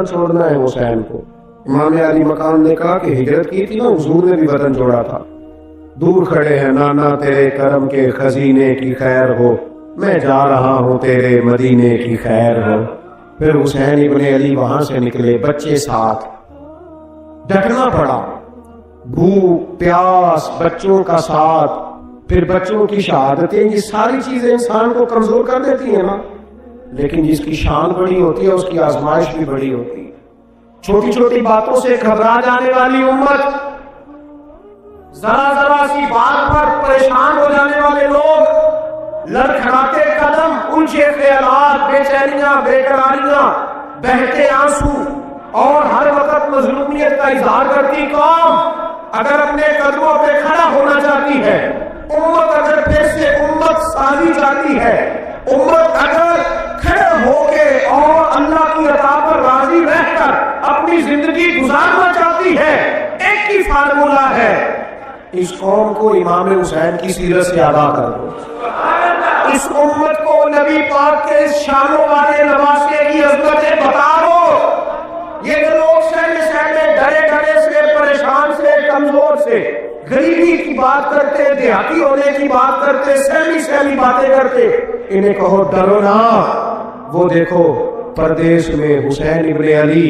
چھوڑنا ہے حسین کو۔ امام علی مقام نے کہا کہ ہجرت کی تھی نا، حضور نے بھی وطن چھوڑا تھا۔ دور کھڑے ہیں نانا تیرے کرم کے خزینے کی خیر ہو، میں جا رہا ہوں تیرے مدینے کی خیر ہو۔ پھر حسین ابن علی وہاں سے نکلے، بچے ساتھ، ڈٹنا پڑا، بھوک پیاس، بچوں کا ساتھ، پھر بچوں کی شہادتیں، یہ ساری چیزیں انسان کو کمزور کر دیتی ہیں نا، لیکن جس کی شان بڑی ہوتی ہے اس کی آزمائش بھی بڑی ہوتی ہے۔ چھوٹی چھوٹی باتوں سے گھبرا جانے والی امت، ذرا ذرا سی بات پر پریشان ہو جانے والے لوگ، لڑکھڑاتے قدم، الجھے خیالات، بے چینیاں، بے قراریاں، بہتے آنسو اور ہر وقت مظلومیت کا اظہار کرتی قوم اگر اپنے قدموں پہ کھڑا ہونا چاہتی ہے، امت اگر پھر سے امت سازی چاہتی ہے، امت اگر کھڑے ہو کے اور اللہ کی عطا پر راضی رہ کر اپنی زندگی گزارنا چاہتی ہے، ایک ہی فارمولہ ہے، اس قوم کو امام حسین کی سیرت سے آگاہ کر دو، اس امت کو نبی پاک کے شانوں والے نواسے کی عظمتیں بتا دو۔ یہ لوگ سہنے سہنے، ڈرے ڈرے سے، پریشان سے، کمزور سے، غریبی کی بات کرتے، دیہاتی ہونے کی بات کرتے، سہمی سہمی باتیں کرتے، انہیں کہو ڈرو نہ، وہ دیکھو پردیس میں حسین ابن علی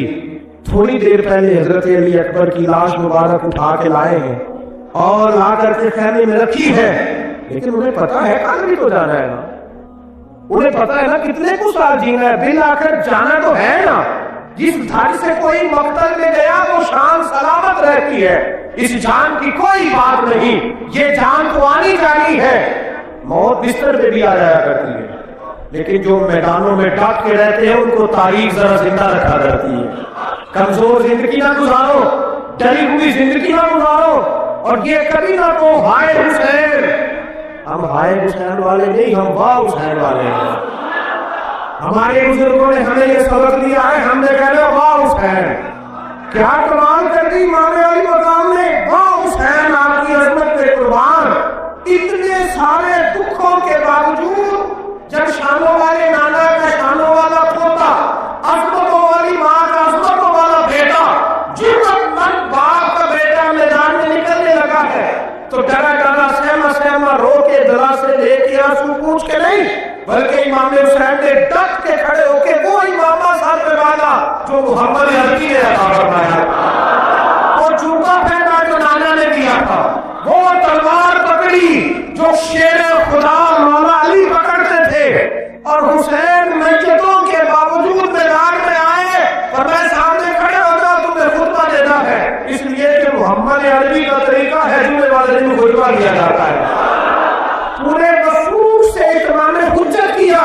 تھوڑی دیر پہلے حضرت علی اکبر کی لاش مبارک اٹھا کے لائے ہیں اور لا کر کے خیمے میں رکھی ہے، لیکن انہیں پتا ہے کل بھی تو جانا ہے نا، انہیں پتا ہے نا کتنے کو سال جینا ہے، بل آخر جانا تو ہے نا۔ جس گھر سے کوئی مقتل میں گیا وہ شان سلامت رہتی ہے، اس جان کی کوئی بات نہیں، یہ جان تو آنی جانی ہے، موت بستر پہ بھی آ جایا کرتی ہے، لیکن جو میدانوں میں ڈٹ کے رہتے ہیں ان کو تاریخ ذرا زندہ رکھا کرتی ہے۔ کمزور زندگی نہ گزارو، ڈری ہوئی زندگی نہ گزارو، اور یہ کبھی نہ تو ہائے حسین، ہم ہائے حسین والے نہیں، ہم واہ حسین والے ہیں۔ ہمارے بزرگوں نے ہمیں یہ سبق دیا ہے، ہم نے کہا واہ حسین، کیا کمال کر دی امام علی مقام نے، واہ حسین آپ کی عظمت پہ قربان۔ اتنے سارے دکھوں کے باوجود جب شانوں والے نانا کا شانوں والا پوتا، عظمتوں والی ماں کا عظمتوں والا بیٹا، جرأت مند باپ کا بیٹا میدان میں نکلنے لگا ہے تو ڈرا ڈرا سہما سہما رو کے دلا سے لے کے آنسو پوچھ کے نہیں، بلکہ امام حسین نے ڈٹ کے کھڑے ہو کے وہ امامہ ساتھ پہ باندھا جو محمد عربی نے عطا فرمایا، وہ جوتا پہنا جو نانا نے دیا تھا، وہ تلوار پکڑی جو شیر خدا مولا علی پکڑتے تھے، اور حسین میتوں کے باوجود میدان میں آئے اور میں سامنے کھڑے ہوتا تمہیں خطبہ دینا ہے، اس لیے کہ محمد عربی کا طریقہ ہے جمعے والے دن خطبہ دیا جاتا ہے۔ پورے وفور سے اتمام حجت کیا،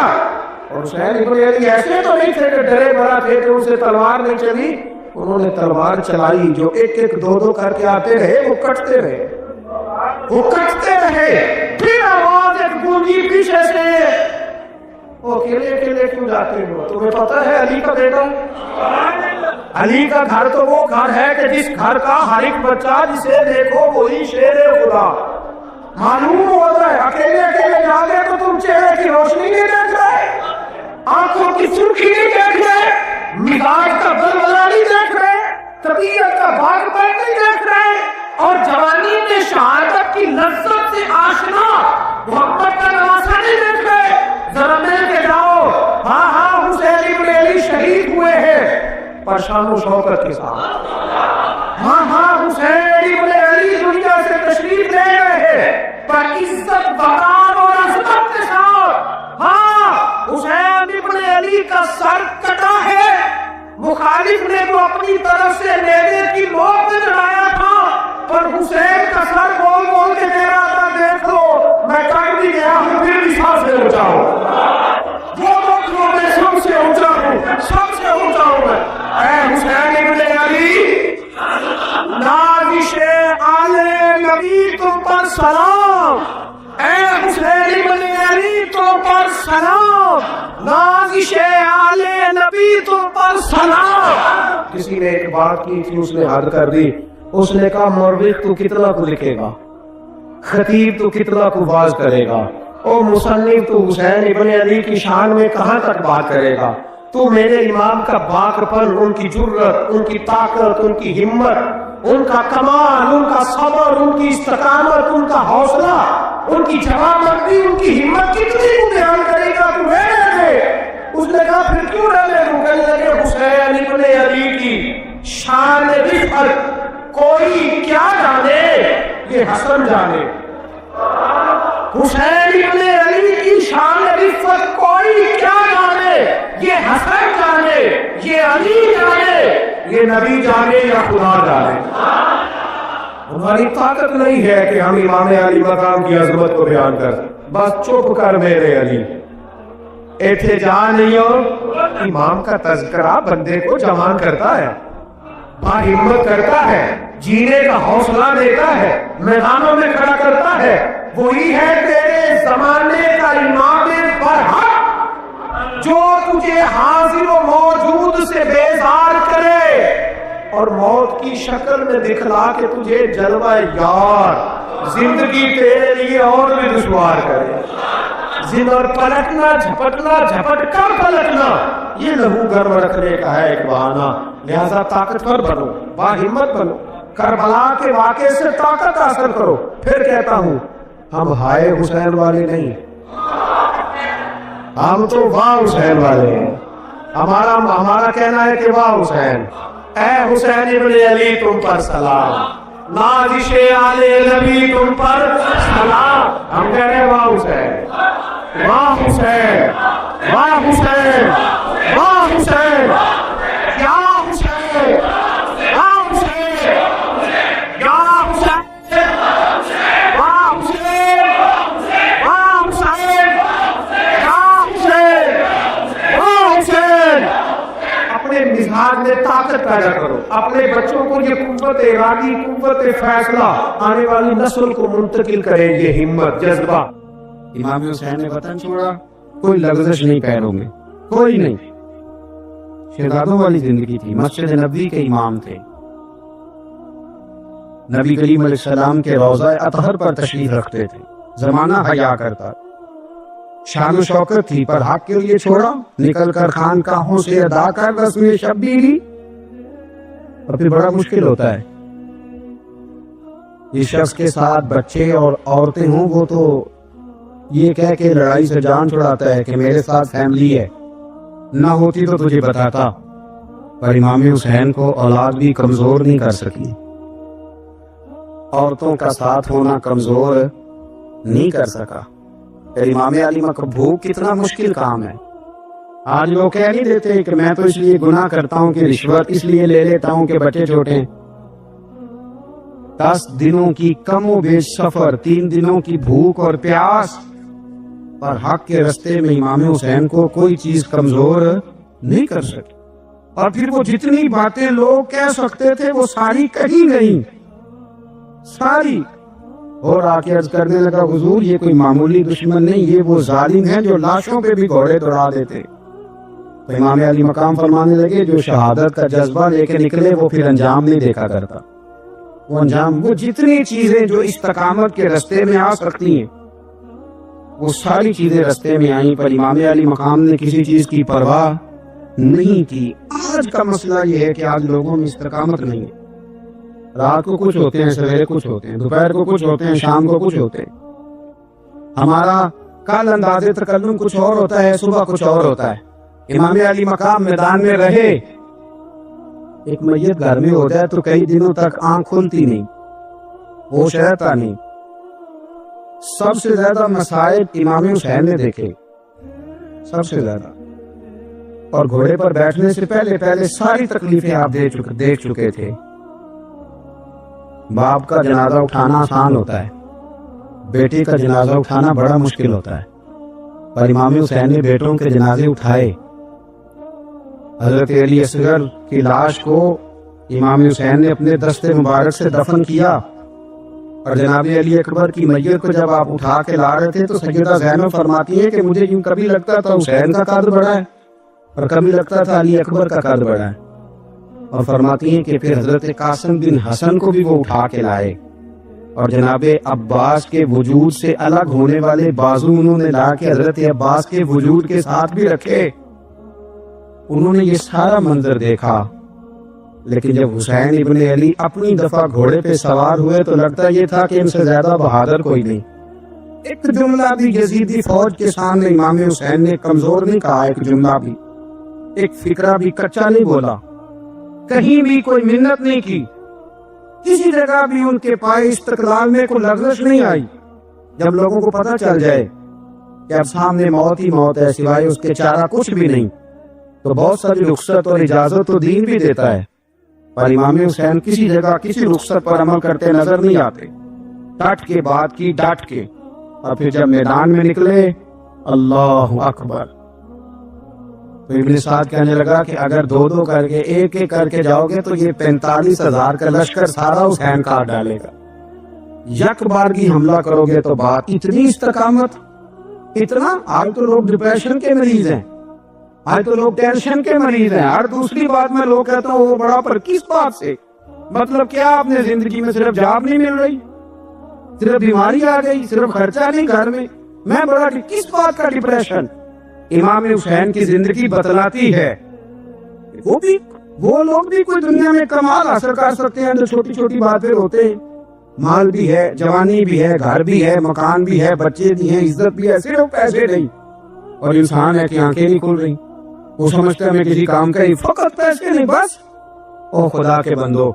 اور حسین ابن علی ایسے تو نہیں تھے کہ ڈرے بھرا تھے کہ ان سے تلوار نہیں چلی، انہوں نے تلوار چلائی، جو ایک ایک دو دو کر کے آتے رہے وہ کٹتے رہے، وہ کٹتے رہے، پھر آواز ایک گونجی پیچھے سے، وہ اکیلے اکیلے کیوں جاتے ہو، تمہیں پتا ہے علی کا بیٹا، علی کا گھر تو وہ گھر ہے کہ جس گھر کا ہر ایک بچہ جسے دیکھو وہی شیر خدا، معلوم ہوتا ہے، اکیلے اکیلے جاگے تو تم چہرے کی روشنی نہیں دیکھ رہے، آنکھوں کی سرخی نہیں دیکھ رہے، مزاج کا بلبلا نہیں دیکھ رہے، طبیعت کا بھاگ پن نہیں دیکھ رہے، اور جوانی میں شہادت کی لذت سے آشنا محبت کا نواسا نہیں دیکھ رہے، ذرا مل کے جاؤ، ہاں ہاں حسین ابن علی شہید ہوئے ہیں پر شان و شوکت کے ساتھ، ہاں ہاں حسین ابن علی دنیا سے تشریف لے گئے ہیں پر عزت وقار اور عظمت کے ساتھ، ہاں حسین ابن علی کا سر کٹا ہے، مخالف نے تو اپنی طرف سے نیزے کی نوک میں چڑھایا تھا پر حسین کا سر بول بول کے دے رہا تھا، دیکھ لو میں کٹ بھی گیا ہوں پھر بھی سب سے اونچا ہوں، وہ دکھوں میں سب سے اونچا ہوں، سب سے اونچا ہوں میں، اے حسین ابن علی، نازش آل نبی تم پر سلام، اے حسین ابن علی تم پر سلام، نازش آل نبی تم پر سلام۔ کسی نے ایک بات کی تھی، اس نے حد کر دی، اس نے کہا مورخ تو کتنا کو لکھے گا، خطیب تو کتنا کو باز کرے گا، او مصنف تو حسین ابن علی کی شان میں کہاں تک بات کرے گا، تو میرے امام کا باقپن، ان کی جرت، ان کی طاقت، ان کی ہمت، ان کا کمال، ان کا صبر، ان کی استقامت، ان کا حوصلہ، ان کی جوابدہی، ان کی ہمت کتنی کو بیان کرے گا تو رہنے دے۔ اس نے کہا پھر کیوں رہنے دوں؟ کہنے لگے حسین ابن علی کی شان رفعت کوئی کیا جانے، یہ حسن جانے۔ حسین ابن علی کی شان رفعت کوئی کیا جانے، یہ حسن جانے، یہ علی جانے، یہ نبی جانے یا خدا جانے۔ ہماری طاقت نہیں ہے کہ ہم امام علی مقام کی عظمت کو بیان کر، بس چپ کر میرے علی، احتجاج نہیں ہو۔ امام کا تذکرہ بندے کو جوان کرتا ہے، باہمت کرتا ہے، جینے کا حوصلہ دیتا ہے، میدانوں میں کھڑا کرتا ہے۔ وہی ہے تیرے زمانے کا امام برحق جو تجھے حاضر و موجود سے بیزار کرے اور موت کی شکل میں دکھلا کے تجھے جلوہ یار زندگی تیرے لیے اور بھی دشوار کرے۔ زند اور پلٹنا، جھپٹنا، جھپٹ کر پلٹنا، یہ لہو گرم رکھنے کا ہے ایک بہانہ۔ لہذا طاقتور بنو، باہمت بنو، کربلا کے واقعے سے طاقت حاصل کرو۔ پھر کہتا ہوں ہم ہائے حسین والے نہیں، ہم تو واہ حسین والے ہیں۔ ہمارا کہنا ہے کہ واہ حسین، اے حسین ابن علی تم پر سلام، نازش آل نبی تم پر سلام۔ ہم کہہ رہے ہیں واہ حسین، واہ حسین، واہ حسین، واہ حسین، یا حسین، یا حسین، یا حسین، واہ حسین، واہ حسین، یا حسین، واہ حسین۔ اپنے مزاج میں طاقت پیدا کرو، اپنے بچوں کو یہ قوت ارادی، قوت فیصلہ آنے والی نسل کو منتقل کریں، یہ ہمت، جذبہ۔ امام حسین نے وطن چھوڑا، کوئی لغزش نہیں پیروں میں، کوئی نہیں، شہزادوں والی زندگی تھی، مسجد نبوی کے امام تھے، نبی کریم علیہ السلام کے روضہ اطہر پر تشریف رکھتے تھے، زمانہ حیا کرتا، شان و شوکت تھی، پر حق کے لیے چھوڑا، نکل کر خانقاہوں سے ادا کر رسم شبیری، اور پھر بڑا مشکل ہوتا ہے۔ اس شخص کے ساتھ بچے اور عورتیں ہوں، وہ تو یہ کہہ کے لڑائی سے جان چھڑاتا ہے کہ میرے ساتھ فیملی ہے، نہ ہوتی تو تجھے بتاتا، پر امام حسین کو اولاد بھی کمزور نہیں کر سکی، عورتوں کا ساتھ ہونا کمزور نہیں کر سکا۔ پھر امام علی مقام بھوک کتنا مشکل کام ہے۔ آج لوگ کہہ نہیں دیتے کہ میں تو اس لیے گناہ کرتا ہوں کہ رشوت اس لیے لے لیتا ہوں کہ بچے چھوٹے ہیں۔ 10 دنوں کی کم و بیش سفر، 3 دنوں کی بھوک اور پیاس، پر حق کے رستے میں امام حسین کو کوئی چیز کمزور نہیں کر سکی۔ اور پھر وہ جتنی باتیں لوگ کہہ سکتے تھے وہ ساری کہیں نہیں، ساری۔ اور آ کے عرض کرنے لگا حضور یہ کوئی معمولی دشمن نہیں، یہ وہ ظالم ہیں جو لاشوں پہ بھی گھوڑے دوڑا دیتے۔ تو امام علی مقام فرمانے لگے جو شہادت کا جذبہ لے کے نکلے وہ پھر انجام نہیں دیکھا کرتا، وہ انجام، وہ جتنی چیزیں جو استقامت کے رستے میں آ سکتی ہیں وہ ساری چیزیں رستے میں آئیں، پر امام علی مقام نے کسی چیز کی پرواہ نہیں کی۔ آج کا مسئلہ یہ ہے کہ آج لوگوں میں استقامت نہیں ہے، رات کو کچھ ہوتے ہیں، سویرے کچھ ہوتے ہیں، دوپہر کو کچھ ہوتے ہیں، شام کو کچھ ہوتے ہیں۔ ہمارا کل انداز تکلم کچھ اور ہوتا ہے، صبح کچھ اور ہوتا ہے۔ امام علی مقام میدان میں رہے، ایک میت گھر میں ہو جائے تو کئی دنوں تک آنکھ کھلتی نہیں، ہوش رہتا نہیں۔ سب سے زیادہ مسائل امام حسین نے دیکھے، سب سے زیادہ، اور گھوڑے پر بیٹھنے سے پہلے ساری تکلیفیں آپ دیکھ چکے تھے۔ باپ کا جنازہ اٹھانا آسان ہوتا ہے، بیٹے کا جنازہ اٹھانا بڑا مشکل ہوتا ہے، پر امام حسین نے بیٹوں کے جنازے اٹھائے۔ حضرت علی اصغر کی لاش کو امام حسین نے اپنے دستے مبارک سے دفن کیا، اور جناب علی اکبر کی میت کو جب آپ اٹھا کے لا رہے تھے تو سیدہ زینب فرماتی ہے کہ مجھے یوں کبھی لگتا تھا حسین کا قد بڑا ہے اور کبھی لگتا تھا علی اکبر کا قد بڑا ہے، اور فرماتی ہیں کہ پھر حضرت قاسم بن حسن کو بھی وہ اٹھا کے لائے، اور جناب عباس کے وجود سے الگ ہونے والے بازو انہوں نے لا کے حضرت عباس کے وجود کے ساتھ بھی رکھے۔ انہوں نے یہ سارا منظر دیکھا، لیکن جب حسین ابن علی اپنی دفعہ گھوڑے پہ سوار ہوئے تو لگتا یہ تھا کہ ان سے زیادہ بہادر کوئی نہیں۔ ایک جملہ بھی یزیدی فوج کے سامنے امام حسین نے کمزور نہیں کہا، ایک جملہ بھی، ایک فکرہ بھی کچا نہیں بولا، کہیں بھی کوئی منت نہیں کی، کسی جگہ بھی ان کے پائے استقلال میں کوئی لغزش نہیں آئی۔ جب لوگوں کو پتہ چل جائے کہ اب سامنے موت ہی موت ہے، سوائے اس کے چارہ کچھ بھی نہیں، تو بہت ساری رخصت اور اجازت تو دین بھی دیتا ہے، پر امام حسین کسی جگہ کسی رخصت پر عمل کرتے نظر نہیں آتے۔ ڈٹ کے بات کی، ڈٹ کے، اور پھر جب میدان میں نکلے، اللہ اکبر، تو ابن سعد کہنے لگا کہ اگر دو دو کر کے ایک ایک کر کے جاؤ گے تو یہ 45,000 کا لشکر سارا حسین کاٹ ڈالے گا، یک بارگی حملہ کرو گے تو بات اتنی استقامت، اتنا۔ آج تو لوگ ڈپریشن کے مریض ہیں، آج تو لوگ ٹینشن کے مریض ہیں، ہر دوسری بات میں لوگ کہتا ہوں وہ بڑا، پر کس بات سے؟ مطلب کیا آپ نے زندگی میں صرف جاب نہیں مل رہی، صرف بیماری آ گئی، صرف خرچہ نہیں گھر میں بڑا، کس بات کا ڈپریشن؟ امام حسین کی زندگی بتلاتی ہے وہ لوگ بھی کوئی دنیا میں کمال حاصل کر سکتے ہیں جو چھوٹی چھوٹی باتیں ہوتے ہیں، مال بھی ہے، جوانی بھی ہے، گھر بھی ہے، مکان بھی ہے، بچے بھی ہیں، عزت بھی ہے، صرف پیسے نہیں۔ اور انسان ہے کہ آنکھیں نہیں کھل رہی، وہ سمجھتا ہے میں کسی کام کا ہی، فقط پیسے نہیں بس۔ او خدا کے بندو،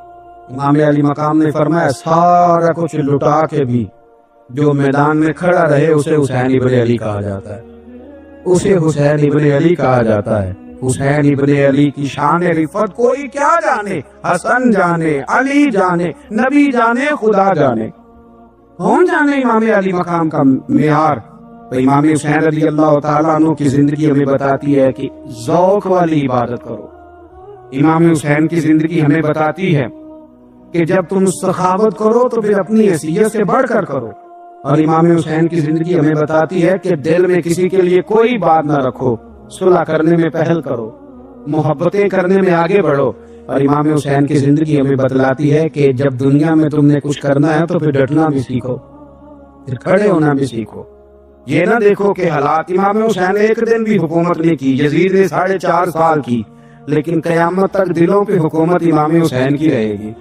امام علی مقام نے فرمایا سارا کچھ لٹا کے بھی جو میدان میں کھڑا رہے اسے حسین ابن علی کہا جاتا ہے، اسے حسین ابن علی کہا جاتا ہے۔ حسین ابن علی کی شان رفعت کوئی کیا جانے، حسن جانے، علی جانے، نبی جانے، خدا جانے، کون جانے امام علی مقام کا معیار۔ تو امام حسین رضی اللہ تعالیٰ عنہ کی زندگی ہمیں بتاتی ہے کہ ذوق والی عبادت کرو۔ امام حسین کی زندگی ہمیں بتاتی ہے کہ جب تم سخاوت کرو تو پھر اپنی حیثیت سے بڑھ کر کرو۔ اور امام حسین کی زندگی ہمیں بتاتی ہے کہ دل میں کسی کے لیے کوئی بات نہ رکھو، صلح کرنے میں پہل کرو، محبتیں کرنے میں آگے بڑھو۔ اور امام حسین کی زندگی ہمیں بتلاتی ہے کہ جب دنیا میں تم نے کچھ کرنا ہے تو پھر ڈٹنا بھی سیکھو، پھر کھڑے ہونا بھی سیکھو۔ یہ نہ دیکھو کہ حالات، امام حسین ایک دن بھی حکومت نہیں کی، یزید نے 4.5 سال کی، لیکن قیامت تک دلوں پہ حکومت امام حسین کی رہے گی،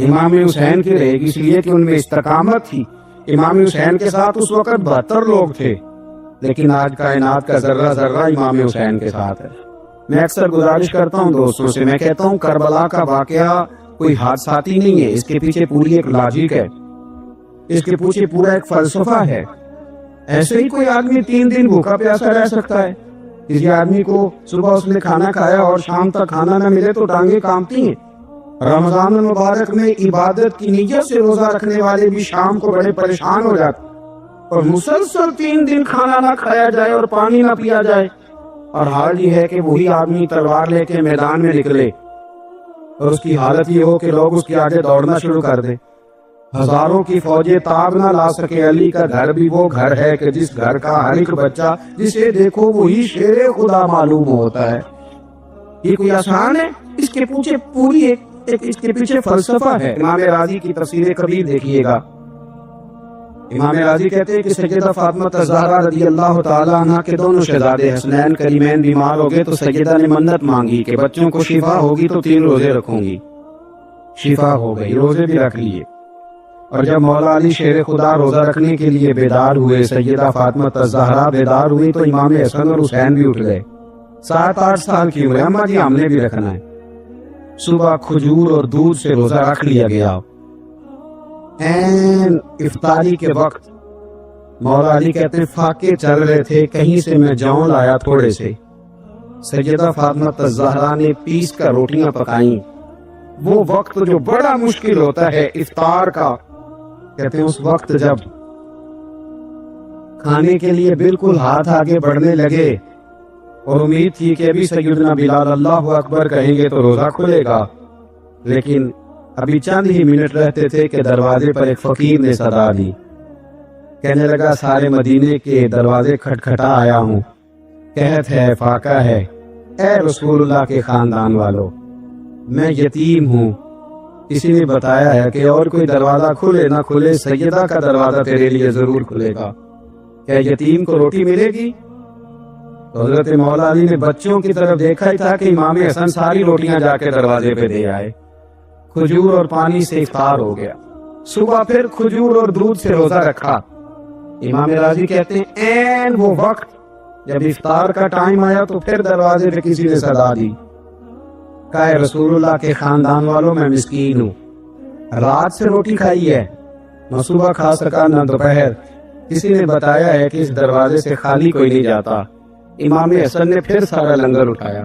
امام حسین کی رہے گی، اس لیے کہ ان میں استقامت تھی۔ امام حسین کے ساتھ اس وقت 72 لوگ تھے، لیکن آج کائنات کا ذرہ ذرہ امام حسین کے ساتھ ہے۔ میں اکثر گزارش کرتا ہوں دوستوں سے، میں کہتا ہوں کربلا کا واقعہ کوئی حادثاتی نہیں ہے، اس کے پیچھے پوری ایک لاجک ہے، اس کے پیچھے پورا ایک فلسفہ ہے۔ ایسے ہی کوئی آدمی 3 دن بھوکا پیاسا رہ سکتا ہے؟ کسی آدمی کو صبح اس نے کھانا کھایا اور شام تک کھانا نہ ملے تو ٹانگیں کانپتی ہیں۔ رمضان المبارک میں عبادت کی نیت سے روزہ رکھنے والے بھی شام کو بڑے پریشان ہو جاتے، اور مسلسل 3 دن کھانا نہ کھایا جائے اور پانی نہ پیا جائے، اور حال یہ ہے کہ وہی آدمی تلوار لے کے میدان میں نکلے اور اس کی حالت یہ ہو کہ لوگ اس کے آگے دوڑنا شروع کر دیں، ہزاروں کی فوجیں تاب نہ لا سکے۔ علی کا گھر بھی وہ گھر ہے کہ جس گھر کا ہر ایک بچہ جسے دیکھو وہی شیر خدا معلوم ہوتا ہے۔ یہ کوئی آسان ہے؟ اس کے پیچھے پوری اس کے پیچھے فلسفہ ہے۔ امام راضی کی تفسیر کبیر دیکھیے گا، امام راضی کہتے ہیں کہ سیدہ فاطمہ الزہرا رضی اللہ تعالی عنہ کے دونوں شہزادے حسنین کریمین بیمار ہو گئے تو سیدہ نے منت مانگی کہ بچوں کو شفا ہوگی تو 3 روزے رکھوں گی۔ شفا ہو گئی، روزے بھی رکھ لیے۔ اور جب مولا علی شیر خدا روزہ رکھنے کے لیے بیدار ہوئے، سیدہ فاطمہ الزہرا بیدار ہوئی تو امام حسن اور حسین بھی اٹھ گئے، 7-8 سال کی عمر، اماں جی ہم نے بھی رکھنا ہے۔ صبح کھجور اور دودھ سے روزہ رکھ لیا گیا۔ این افطاری کے وقت مولا علی کہتے ہیں فاقے چل رہے تھے، کہیں سے میں جون لایا تھوڑے سے، سیدہ فاطمہ الزہرا نے پیس کر روٹیاں پکائیں۔ وہ وقت جو بڑا مشکل ہوتا ہے افطار کا، کہتے ہیں اس وقت جب کھانے کے لیے بالکل ہاتھ آگے بڑھنے لگے اور امید تھی کہ ابھی سیدنا بلال اللہ اکبر کہیں گے تو روزہ کھلے گا، لیکن ابھی چند ہی منٹ رہتے تھے کہ دروازے پر ایک فقیر نے صدا دی، کہنے لگا سارے مدینے کے دروازے کھٹکھٹا آیا ہوں، قحط ہے، فاقہ ہے، اے رسول اللہ کے خاندان والو، میں یتیم ہوں، کسی نے بتایا ہے کہ اور کوئی دروازہ کھلے نہ کھلے سیدہ کا دروازہ تیرے لیے ضرور کھلے گا، کیا یتیم کو روٹی ملے گی؟ تو حضرت مولا علی نے بچوں کی طرف دیکھا ہی تھا کہ امام حسن ساری روٹیاں جا کے دروازے پہ دے آئے. کھجور اور پانی سے افطار ہو گیا. صبح پھر کھجور اور دودھ سے روزہ رکھا. امام راضی کہتے ہیں این وہ وقت جب افطار کا ٹائم آیا تو پھر دروازے پہ کسی نے صدا دی. کہا اے رسول اللہ کے خاندان والوں میں مسکین ہوں, رات سے روٹی کھائی ہے, نہ صبح کھا سکا نہ دوپہر. کسی نے بتایا ہے کہ اس دروازے سے خالی کوئی نہیں جاتا. امام حسن نے پھر سارا لنگر اٹھایا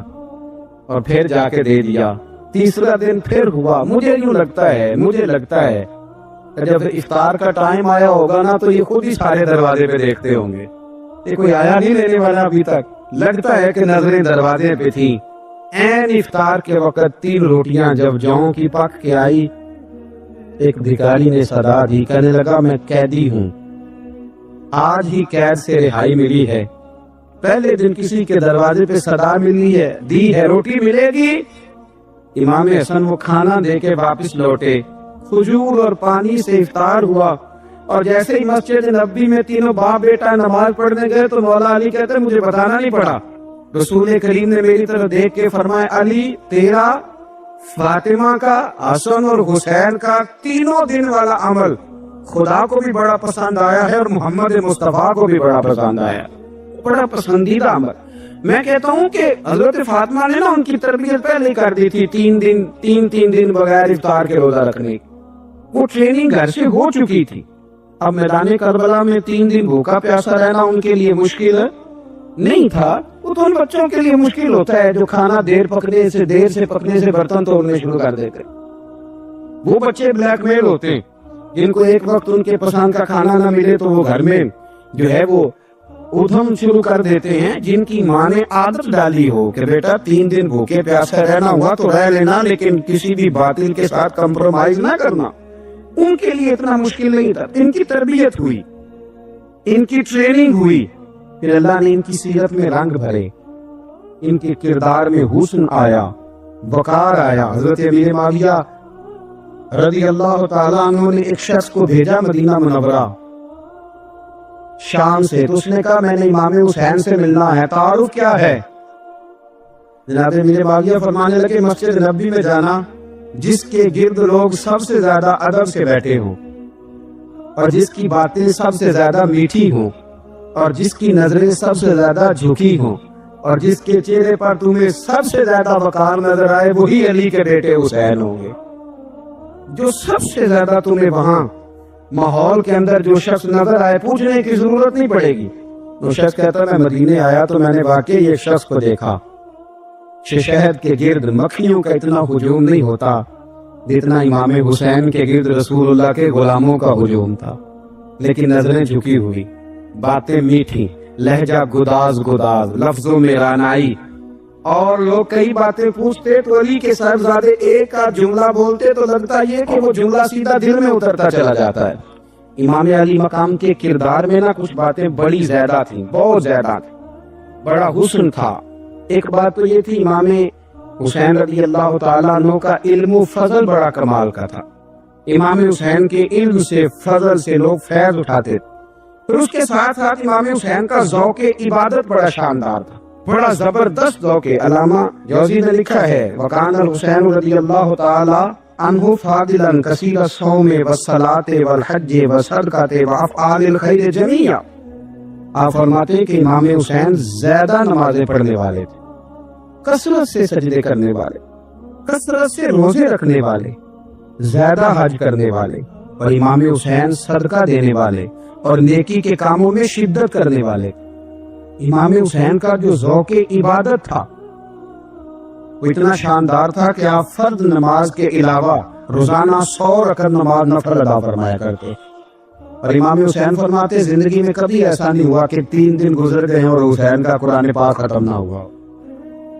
اور پھر جا کے دے دیا. تیسرا دن پھر ہوا. مجھے یوں لگتا ہے کہ جب افطار کا ٹائم آیا ہوگا نا تو یہ خود ہی سارے دروازے پہ دیکھتے ہوں گے, یہ کوئی آیا نہیں لینے والا ابھی تک. لگتا ہے کہ نظریں دروازے پہ تھیں. این افطار کے وقت 3 روٹیاں جب جاؤں کی پک کے آئی, ایک بھکاری نے صدا دی. کہنے لگا میں قیدی ہوں, آج ہی قید سے رہائی ملی ہے. پہلے دن کسی کے دروازے پہ صدا ملی ہے, دی ہے روٹی ملے گی. امام حسن وہ کھانا دے کے واپس لوٹے. کھجور اور پانی سے افطار ہوا اور جیسے ہی مسجد نبوی میں تینوں باپ بیٹا نماز پڑھنے گئے تو مولا علی کہتے مجھے بتانا نہیں پڑا. رسول کریم نے میری طرف دیکھ کے فرمایا علی تیرا, فاطمہ کا, حسن اور حسین کا تینوں دن والا عمل خدا کو بھی بڑا پسند آیا ہے اور محمد مصطفیٰ کو بھی بڑا پسند آیا, بڑا پسندیدہ عمل. میں کہتا ہوں کہ حضرت فاطمہ نے نا ان کی تربیت پہلے کر دی تھی, 3 دن بغیر افطار کے روزہ رکھنے کی. وہ ٹریننگ گھر سے ہو چکی تھی. اب میدان کربلا میں 3 دن بھوکا پیاسا رہنا ان کے لیے مشکل نہیں تھا. وہ تو ان بچوں کے لیے مشکل ہوتا ہے جو کھانا دیر سے پکنے سے برتن توڑنے شروع کر دیتے. وہ بچے بلیک میل ہوتے ہیں جن کو ایک وقت ان کے پسند کا کھانا نہ ملے تو وہ گھر میں جو ہے وہ ادھم شروع کر دیتے ہیں. جن کی ماں نے عادت ڈالی ہو کہ بیٹا 3 دن بھوکے پیاسے رہنا ہوا تو رہ لینا, لیکن کسی بھی باطل کے ساتھ کمپرومائز نہ کرنا, ان کے لیے اتنا مشکل نہیں تھا. ان کی تربیت ہوئی, ان کی ٹریننگ ہوئی, پھر اللہ نے ان کی سیرت میں رنگ بھرے, ان کے کردار میں حسن آیا, وقار آیا. حضرت امیر معاویہ رضی اللہ تعالیٰ عنہ نے ایک شخص کو بھیجا مدینہ منورہ شام سے, تو اس نے کہا میں نے امام حسین سے ملنا ہے, تعارف کیا ہے؟ جناب امیر معاویہ فرمانے لگے مسجد نبوی میں جانا جس کے گرد لوگ سب سے زیادہ ادب سے بیٹھے ہوں اور جس کی باتیں سب سے زیادہ میٹھی ہوں اور جس کی نظریں سب سے زیادہ جھکی ہوں اور جس کے چہرے پر تمہیں سب سے زیادہ وقار نظر آئے وہی علی کے بیٹے حسین ہوں گے. جو سب سے زیادہ تمہیں وہاں ماحول کے اندر جو شخص نظر آئے پوچھنے کی ضرورت نہیں پڑے گی. وہ شخص کہتا میں مدینے آیا تو میں نے واقعی ایک شخص کو دیکھا, شہد کے گرد مکھیوں کا اتنا ہجوم نہیں ہوتا جتنا امام حسین کے گرد رسول اللہ کے غلاموں کا ہجوم تھا. لیکن نظریں جھکی ہوئی, باتیں میٹھی, لہجہ گداز, لفظوں میں رانائی, اور لوگ کئی باتیں پوچھتے تو علی کے صاحبزادے ایک آدھ جملہ بولتے تو لگتا یہ کہ وہ جملہ سیدھا دل میں اترتا چلا جاتا ہے. امام علی مقام کے کردار میں نا کچھ باتیں بڑی زیادہ تھیں, بہت زیادہ تھیں, بڑا حسن تھا. ایک بات تو یہ تھی امام حسین رضی اللہ تعالیٰ عنہ کا علم و فضل بڑا کمال کا تھا. امام حسین کے علم سے, فضل سے لوگ فیض اٹھاتے. پھر اس کے ساتھ ساتھ امام حسین کا ذوق عبادت بڑا شاندار تھا, بڑا زبردست ذوق. علامہ جوزی نے لکھا ہے وکان الحسین رضی اللہ تعالیٰ عنہ فاضلا کثیر الصوم والصلاۃ والحج والصدقۃ وافعال الخیر جمیعا. آپ فرماتے ہیں کہ امام حسین زیادہ نمازیں پڑھنے والے تھے, کثرت سے سجدے کرنے والے, کثرت سے روزے رکھنے والے, زیادہ حج کرنے والے, اور امام حسین صدقہ دینے والے اور نیکی کے کاموں میں شدت کرنے والے. امام حسین کا جو ذوق عبادت تھا وہ اتنا شاندار تھا کہ آپ فرض نماز کے علاوہ روزانہ 100 رکعت نماز نفل ادا فرمایا کرتے. اور امام حسین فرماتے زندگی میں کبھی ایسا نہیں ہوا کہ 3 دن گزر گئے اور حسین کا قرآن پاک ختم نہ ہوا.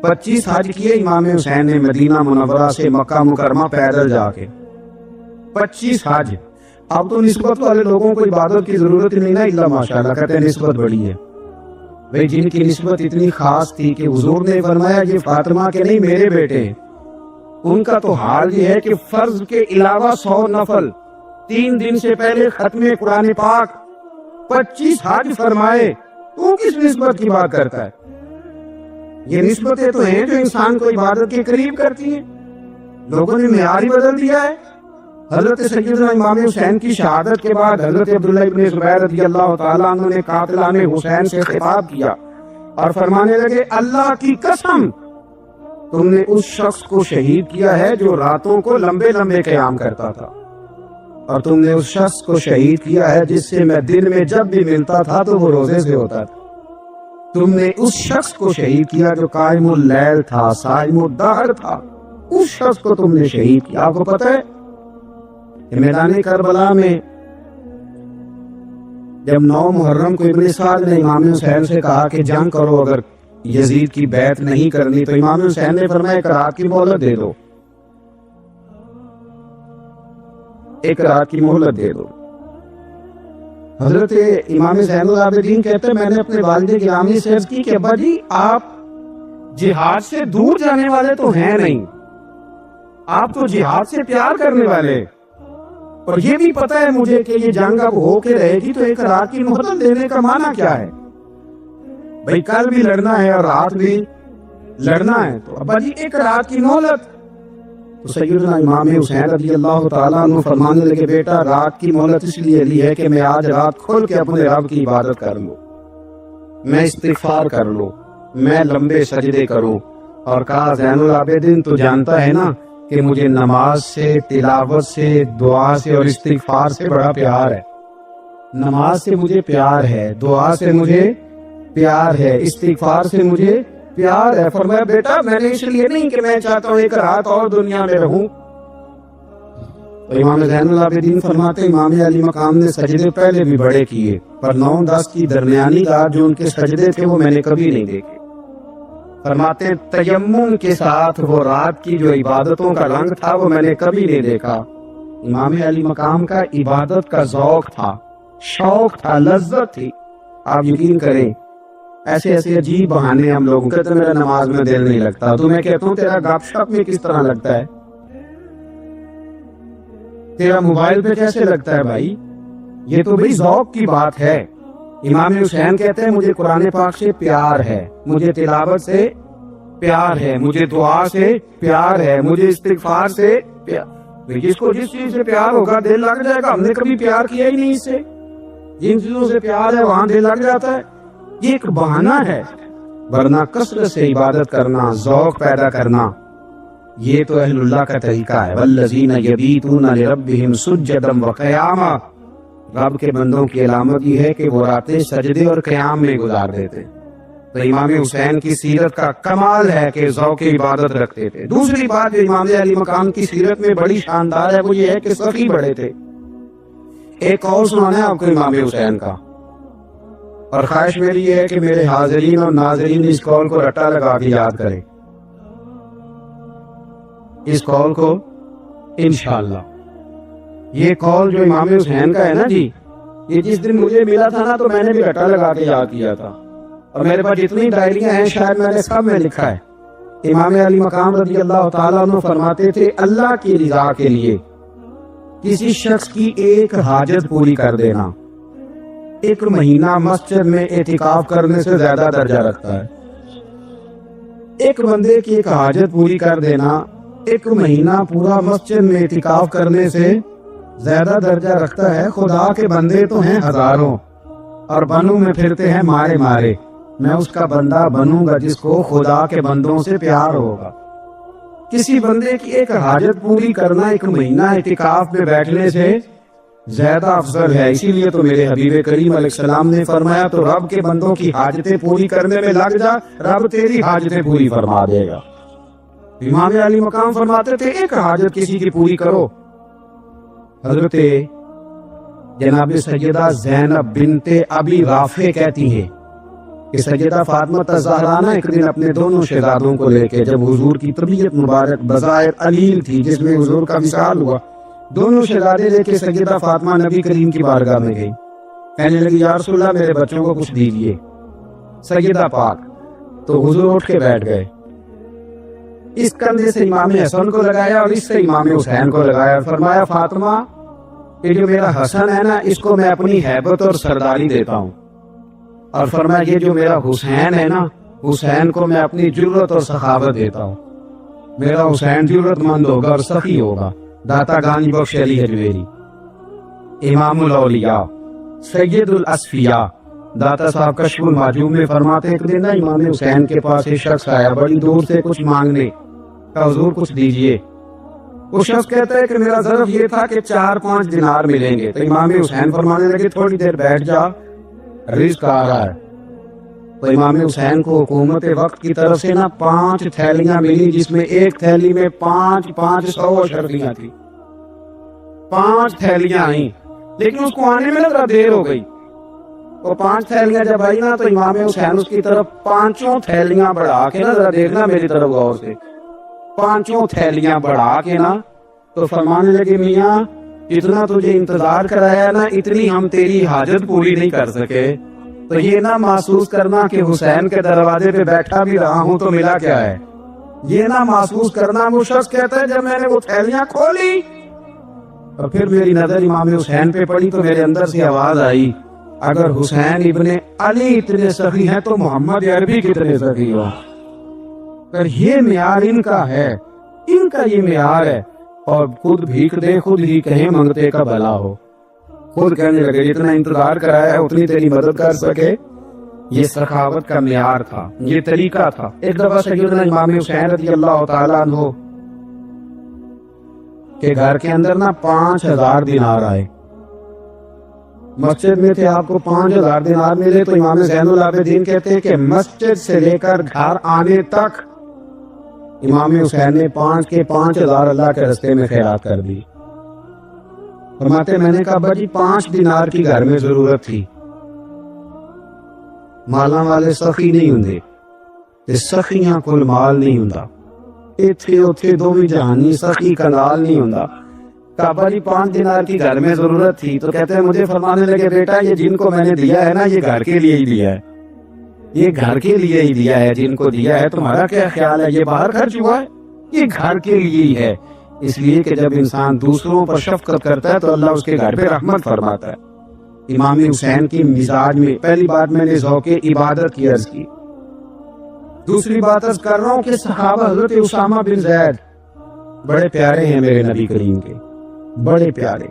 25 حج کیے امام حسین نے مدینہ منورہ سے مکہ مکرمہ پیدل جا کے, 25 حج. اب تو نسبت والے لوگوں کو عبادت کی ضرورت نہیں نا, اللہ ماشاءاللہ کہتے ہیں نسبت بڑی ہے. بھئی جن کی نسبت اتنی خاص تھی کہ حضور نے فرمایا یہ فاطمہ کے نہیں میرے بیٹے ہیں, ان کا تو حال یہ ہے کہ فرض کے علاوہ 100 نفل, 3 دن سے پہلے ختم قرآن پاک, 25 حج فرمائے. تو کس نسبت کی بات کرتا ہے؟ یہ نسبتیں تو ہیں جو انسان کو عبادت کے قریب کرتی ہیں. لوگوں نے معیار ہی بدل دیا ہے. حضرت سیدنا امام حسین کی شہادت کے بعد حضرت عبداللہ ابن زبیر رضی اللہ تعالیٰ عنہ نے قاتلان حسین سے خطاب کیا اور فرمانے لگے اللہ کی قسم تم نے اس شخص کو شہید کیا ہے جو راتوں کو لمبے لمبے قیام کرتا تھا، اور تم نے اس شخص کو شہید کیا ہے جس سے میں دن میں جب بھی ملتا تھا تو وہ روزے سے ہوتا تھا. تم نے اس شخص کو شہید کیا جو قائم اللیل تھا، صائم الدہر تھا. اس شخص کو تم نے شہید کیا. آپ کو پتہ ہے کہ میدان کربلا میں جب 9 محرم کو ابن سعد نے امام حسین سے کہا کہ جنگ کرو، اگر یزید کی بیعت نہیں کرنی تو امام حسین نے فرمایا ایک رات کی مہلت دے دو، ایک رات کی مہلت دے دو. حضرت امام زین العابدین کہتے ہیں میں نے اپنے والد گرامی سے عرض کی کہ ابا جی آپ جہاد سے دور جانے والے تو ہیں نہیں، آپ تو جہاد سے پیار کرنے والے، اور یہ بھی پتہ ہے مجھے کہ یہ جنگ اب ہو کے رہے گی، تو ایک رات کی مہلت دینے کا معنی کیا ہے؟ بھئی کل بھی لڑنا ہے اور رات بھی لڑنا ہے، تو ابا جی ایک رات کی مہلت. تو سیدنا امام حسین رضی اللہ تعالیٰ عنہ فرمانے لگے بیٹا رات کی مہلت اس لیے لی ہے کہ میں آج رات کھول کے اپنے رب کی عبادت کر لوں، میں استغفار کر لوں، میں لمبے سجدے کروں. اور کہا زین العابدین تو جانتا ہے نا کہ مجھے نماز سے، تلاوت سے، دعا سے اور استغفار سے بڑا پیار ہے. نماز سے مجھے پیار ہے، دعا سے مجھے پیار ہے، استغفار سے مجھے پیار ہے. فرمایا بیٹا میں نے اس لیے نہیں کہ میں چاہتا ہوں ایک رات اور دنیا میں رہوں. تو امام زین العابدین فرماتے امام علی مقام نے سجدے پہلے بھی بڑے کیے، پر 9-10 کی درمیانی رات جو ان کے سجدے تھے وہ میں نے کبھی نہیں دیکھے. فرماتے ہیں تیمم کے ساتھ وہ رات کی جو عبادتوں کا رنگ تھا وہ میں نے کبھی نہیں دیکھا. امام علی مقام کا عبادت کا ذوق تھا، شوق تھا، لذت تھی. آپ یقین کریں ایسے ایسے عجیب بہانے ہم لوگوں کہتے میرا نماز میں دل نہیں لگتا، تو میں کہتا ہوں تیرا گپ شپ میں کس طرح لگتا ہے، تیرا موبائل پہ کیسے لگتا ہے بھائی؟ یہ تو بھائی ذوق کی بات ہے. امام حسین کہتے ہیں مجھے قرآن پاک سے پیار ہے، مجھے تلاوت سے پیار ہے، مجھے دعا سے پیار ہے، مجھے استغفار سے پیار. جس کو جس چیز سے پیار ہوگا دل لگ جائے گا. ہم نے کبھی پیار کیا ہی نہیں اس سے، جن چیزوں سے پیار ہے وہاں دل لگ جاتا ہے. یہ ایک بہانہ ہے، ورنہ کثرت سے عبادت کرنا، ذوق پیدا کرنا یہ تو اہل اللہ کا طریقہ ہے. والذین یبیتون لربہم سجدا وقیاما. رب کے بندوں کی علامت یہ ہے کہ وہ راتیں سجدے اور قیام میں گزار دیتے. تو امام حسین کی سیرت کا کمال ہے کہ ذوق عبادت رکھتے تھے. دوسری بات جو امام علی مقام کی سیرت میں بڑی شاندار ہے وہ یہ ہے کہ سخی بڑے تھے. ایک اور سنانا ہے آپ کو امام حسین کا، اور خواہش میری یہ ہے کہ میرے حاضرین اور ناظرین اس قول کو رٹا لگا کے یاد کریں، اس قول کو انشاءاللہ. یہ قول جو امام حسین کا ہے نا جی، یہ جس دن مجھے ملا تھا نا تو میں نے بھی رٹا لگا کے یاد کیا تھا، اور میرے پاس جتنی ڈائریاں ہیں شاید میں نے سب میں لکھا ہے. امام علی مقام رضی اللہ تعالیٰ عنہ فرماتے تھے اللہ کی رضا کے لیے کسی شخص کی ایک حاجت پوری کر دینا 1 مہینہ مسجد میں اعتکاف کرنے سے زیادہ درجہ رکھتا ہے. ایک بندے کی ایک حاجت پوری کر دینا 1 مہینہ پورا مسجد میں اعتکاف کرنے سے زیادہ درجہ رکھتا ہے. خدا کے بندے تو ہیں ہزاروں اور بنوں میں پھرتے ہیں مارے مارے، میں اس کا بندہ بنوں گا جس کو خدا کے بندوں سے پیار ہوگا. کسی بندے کی ایک حاجت پوری کرنا 1 مہینہ اعتکاف میں بیٹھنے سے زیادہ افضل ہے. اسی لیے تو میرے حبیب کریم علیہ السلام نے فرمایا تو رب کے بندوں کی حاجتیں پوری کرنے میں لگ جا، رب تیری حاجتیں پوری فرما دے گا. امام علی مقام فرماتے تھے ایک حاجت کسی کی پوری کرو. حضرت جناب سیدہ زینب بنت ابی رافع کہتی ہیں کہ سیدہ فاطمہ الزہرا ایک دن اپنے دونوں شہزادوں کو لے کے جب حضور کی طبیعت مبارک بظاہر علیل تھی جس میں حضور کا وصال ہوا، دونوں شہزادے لے کے سیدہ فاطمہ نبی کریم کی بارگاہ میں گئی. کہنے لگی یا رسول اللہ میرے بچوں کو کچھ دیجیے. سیدہ پاک تو حضور اٹھ کے بیٹھ گئے، اس کندھے سے امام حسن کو لگایا اور اس سے امام حسین کو لگایا. فرمایا فاطمہ یہ جو میرا حسن ہے نا اس کو میں اپنی ہیبت اور سرداری دیتا ہوں، اور فرمایا یہ جو میرا حسین ہے نا حسین کو میں اپنی جرت اور سخاوت دیتا ہوں. میرا حسین جرت مند ہوگا اور سخی ہوگا. داتا گانی بخش علی حجویری. امام الاولیاء سید الاسفیاء داتا صاحب کشف المعجوب میں فرماتے ہیں، ایک دن نا امام حسین کے پاس ایک شخص آیا بڑی دور سے کچھ مانگنے کا، حضور کچھ دیجئے. وہ شخص کہتا ہے کہ میرا ظرف یہ تھا کہ 4-5 دینار ملیں گے. تو امام حسین فرمانے لگے تھوڑی دیر بیٹھ جا، رزق آ رہا ہے. تو امام حسین کو حکومت وقت کی طرف سے نا 5 تھیلیاں ملی، جس میں ایک تھیلی میں 500 اشرفیاں تھی. 5 تھیلیاں آئیں، لیکن اس کو آنے میں ذرا دیر ہو گئی. وہ 5 تھیلیاں جب آئی نا تو امام حسین اس کی طرف 5 تھیلیاں بڑھا کے نا، ذرا دیکھنا میری طرف غور سے، 5 تھیلیاں بڑھا کے نا تو فرمانے لگے میاں اتنا تجھے انتظار کرایا نا، اتنی ہم تیری حاجت پوری نہیں کر سکے. تو یہ نہ محسوس کرنا کہ حسین کے دروازے پہ بیٹھا بھی رہا ہوں تو ملا کیا ہے. یہ نہ محسوس کرنا. وہ شخص کہتا ہے جب میں نے وہ تھیلیاں کھولی اور پھر میری نظر امام حسین پہ پڑی تو میرے اندر سے آواز آئی، اگر حسین ابن علی اتنے سخی ہیں تو محمد عربی کتنے سخی ہو. پر یہ معیار ان کا ہے، ان کا یہ معیار ہے. اور خود بھیک دے خود ہی کہیں منگتے کا بھلا ہو. خود کہنے لگے جتنا انتظار کرایا ہے اتنی تیری مدد کر سکے. یہ سخاوت کا معیار تھا، یہ طریقہ تھا. ایک دفعہ سیدنا امام حسین رضی اللہ تعالیٰ عنہ کے گھر کے اندر نا 5000 دینار آئے. مسجد میں تھے، آپ کو 5000 دینار ملے تو امام زین العابدین کہتے ہیں کہ مسجد سے لے کر گھر آنے تک امام حسین نے 5 کے 5000 اللہ کے رستے میں خیرات کر دی. فرماتے میں نے کہا ابا جی 5 دینار کی گھر میں ضرورت تھی. مالاں والے سخی نہیں ہوندے تے سخیاں کل مال نہیں ہوندا. ایتھے اوتھے دوویں جہانی سخی کنال نہیں ہوندا. کعبہ جی 5 دینار کی گھر میں ضرورت تھی. تو کہتے ہیں مجھے فرمانے لگے بیٹا یہ جن کو میں نے دیا ہے نا یہ گھر کے لیے ہی دیا ہے، یہ گھر کے لیے ہی دیا ہے. جن کو دیا ہے تمہارا کیا خیال ہے یہ باہر خرچ ہوا ہے؟ یہ گھر کے لیے ہی ہے. اس لیے کہ جب انسان دوسروں پر شفقت کرتا ہے تو اللہ اس کے گھر پہ رحمت فرماتا ہے. امام حسین کی مزاج میں پہلی بات میں نے ذوق عبادت کی عرض کی. دوسری بات عرض کر رہا ہوں کہ صحابہ حضرت اسامہ بن زید بڑے پیارے ہیں میرے نبی کریم کے، بڑے پیارے.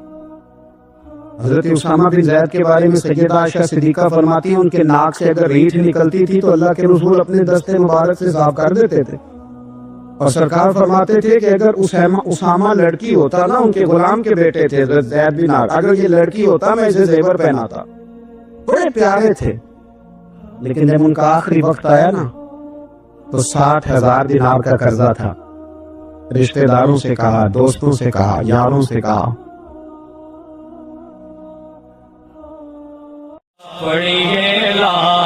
حضرت اسامہ بن زید کے بارے میں سیدہ عائشہ صدیقہ فرماتی ہیں ان کے ناک سے اگر ریٹھ نکلتی تھی تو اللہ کے رسول اپنے دستے مبارک سے صاف کر دیتے تھے. اور سرکار فرماتے تھے کہ اگر اسامہ لڑکی ہوتا نا، ان کے غلام کے بیٹے تھے حضرت زید بن عامر، اگر یہ لڑکی ہوتا میں اسے زیور پہناتا. بڑے پیارے تھے. لیکن جب ان کا آخری وقت آیا نا تو 60,000 دینار کا قرضہ تھا. رشتہ داروں سے کہا، دوستوں سے کہا، یاروں سے کہا. پڑھیے لا